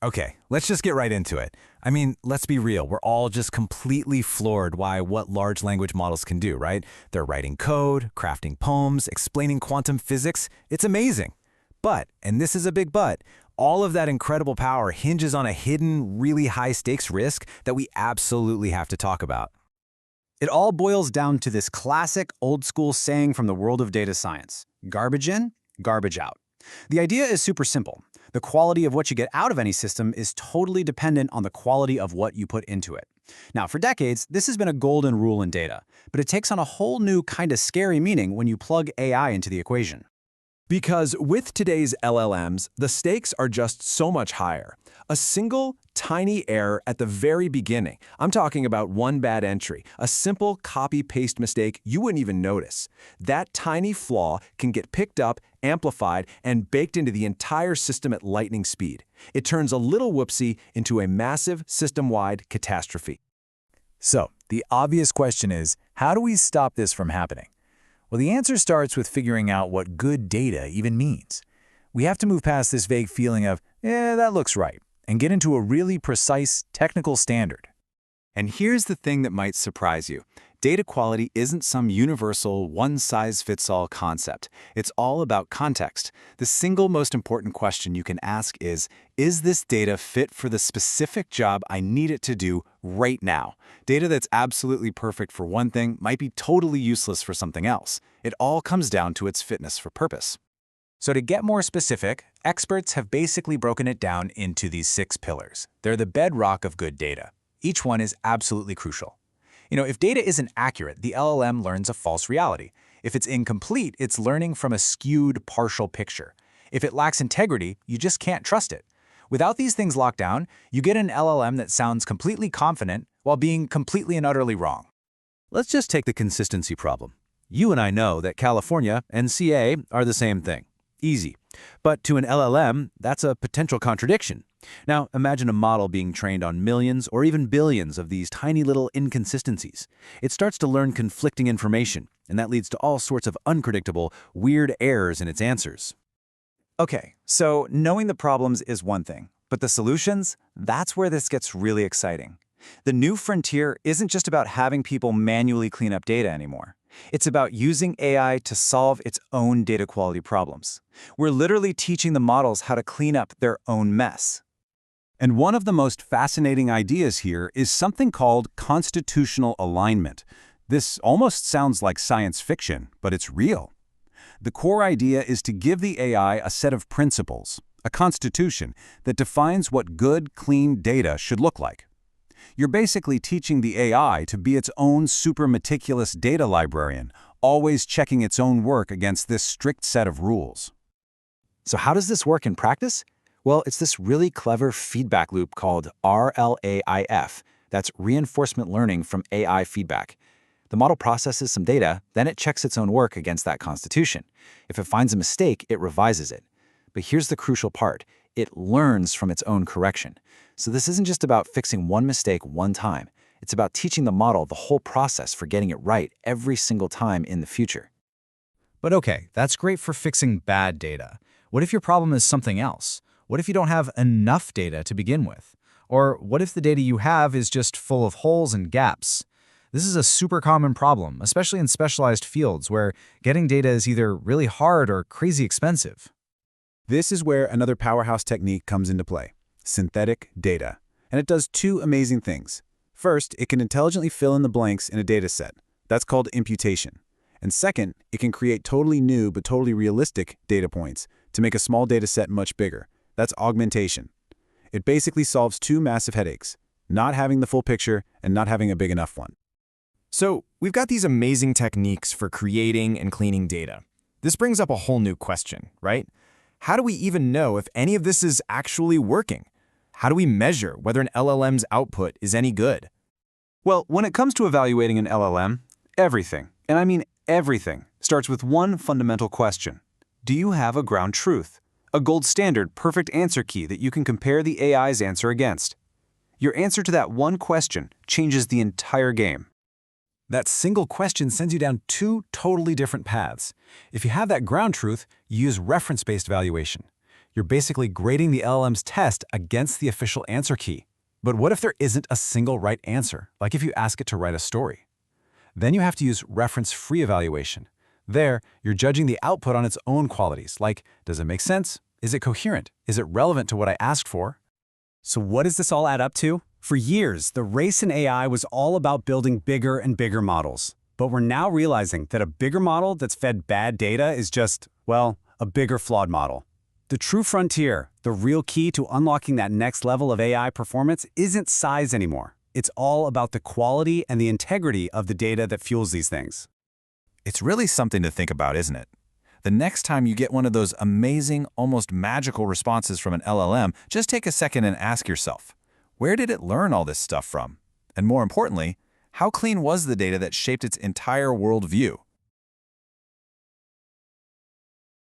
Okay, let's just get right into it. I mean, let's be real. We're all just completely floored by what large language models can do, right? They're writing code, crafting poems, explaining quantum physics. It's amazing. But, and this is a big but, all of that incredible power hinges on a hidden, really high-stakes risk that we absolutely have to talk about. It all boils down to this classic old-school saying from the world of data science: garbage in, garbage out. The idea is super simple. The quality of what you get out of any system is totally dependent on the quality of what you put into it. Now, for decades, this has been a golden rule in data, but it takes on a whole new kind of scary meaning when you plug AI into the equation. Because with today's LLMs, the stakes are just so much higher. A single, tiny error at the very beginning, I'm talking about one bad entry, a simple copy-paste mistake you wouldn't even notice. That tiny flaw can get picked up, amplified, and baked into the entire system at lightning speed. It turns a little whoopsie into a massive system-wide catastrophe. So, the obvious question is, how do we stop this from happening? Well, the answer starts with figuring out what good data even means. We have to move past this vague feeling of, that looks right, and get into a really precise technical standard. And here's the thing that might surprise you. Data quality isn't some universal, one-size-fits-all concept. It's all about context. The single most important question you can ask is this data fit for the specific job I need it to do right now? Data that's absolutely perfect for one thing might be totally useless for something else. It all comes down to its fitness for purpose. So to get more specific, experts have basically broken it down into these 6 pillars. They're the bedrock of good data. Each one is absolutely crucial. If data isn't accurate, the LLM learns a false reality. If it's incomplete, it's learning from a skewed, partial picture. If it lacks integrity, you just can't trust it. Without these things locked down, you get an LLM that sounds completely confident while being completely and utterly wrong. Let's just take the consistency problem. You and I know that California and CA are the same thing. Easy. But to an LLM, that's a potential contradiction. Now, imagine a model being trained on millions or even billions of these tiny little inconsistencies. It starts to learn conflicting information, and that leads to all sorts of unpredictable, weird errors in its answers. Okay, so knowing the problems is one thing, but the solutions, that's where this gets really exciting. The new frontier isn't just about having people manually clean up data anymore. It's about using AI to solve its own data quality problems. We're literally teaching the models how to clean up their own mess. And one of the most fascinating ideas here is something called constitutional alignment. This almost sounds like science fiction, but it's real. The core idea is to give the AI a set of principles, a constitution, that defines what good, clean data should look like. You're basically teaching the AI to be its own super meticulous data librarian, always checking its own work against this strict set of rules. So how does this work in practice? Well, it's this really clever feedback loop called RLAIF. That's reinforcement learning from AI feedback. The model processes some data, then it checks its own work against that constitution. If it finds a mistake, it revises it. But here's the crucial part. It learns from its own correction. So this isn't just about fixing one mistake one time. It's about teaching the model the whole process for getting it right every single time in the future. But okay, that's great for fixing bad data. What if your problem is something else? What if you don't have enough data to begin with? Or what if the data you have is just full of holes and gaps? This is a super common problem, especially in specialized fields where getting data is either really hard or crazy expensive. This is where another powerhouse technique comes into play: synthetic data. And it does 2 amazing things. First, it can intelligently fill in the blanks in a dataset. That's called imputation. And second, it can create totally new but totally realistic data points to make a small dataset much bigger. That's augmentation. It basically solves 2 massive headaches: not having the full picture and not having a big enough one. So, we've got these amazing techniques for creating and cleaning data. This brings up a whole new question, right? How do we even know if any of this is actually working? How do we measure whether an LLM's output is any good? Well, when it comes to evaluating an LLM, everything, and I mean everything, starts with one fundamental question. Do you have a ground truth? A gold standard perfect answer key that you can compare the AI's answer against. Your answer to that one question changes the entire game. That single question sends you down 2 totally different paths. If you have that ground truth, you use reference-based evaluation. You're basically grading the LLM's test against the official answer key. But what if there isn't a single right answer, like if you ask it to write a story? Then you have to use reference-free evaluation. There, you're judging the output on its own qualities, like, does it make sense? Is it coherent? Is it relevant to what I asked for? So what does this all add up to? For years, the race in AI was all about building bigger and bigger models. But we're now realizing that a bigger model that's fed bad data is just, well, a bigger flawed model. The true frontier, the real key to unlocking that next level of AI performance, isn't size anymore. It's all about the quality and the integrity of the data that fuels these things. It's really something to think about, isn't it? The next time you get one of those amazing, almost magical responses from an LLM, just take a second and ask yourself, where did it learn all this stuff from? And more importantly, how clean was the data that shaped its entire worldview?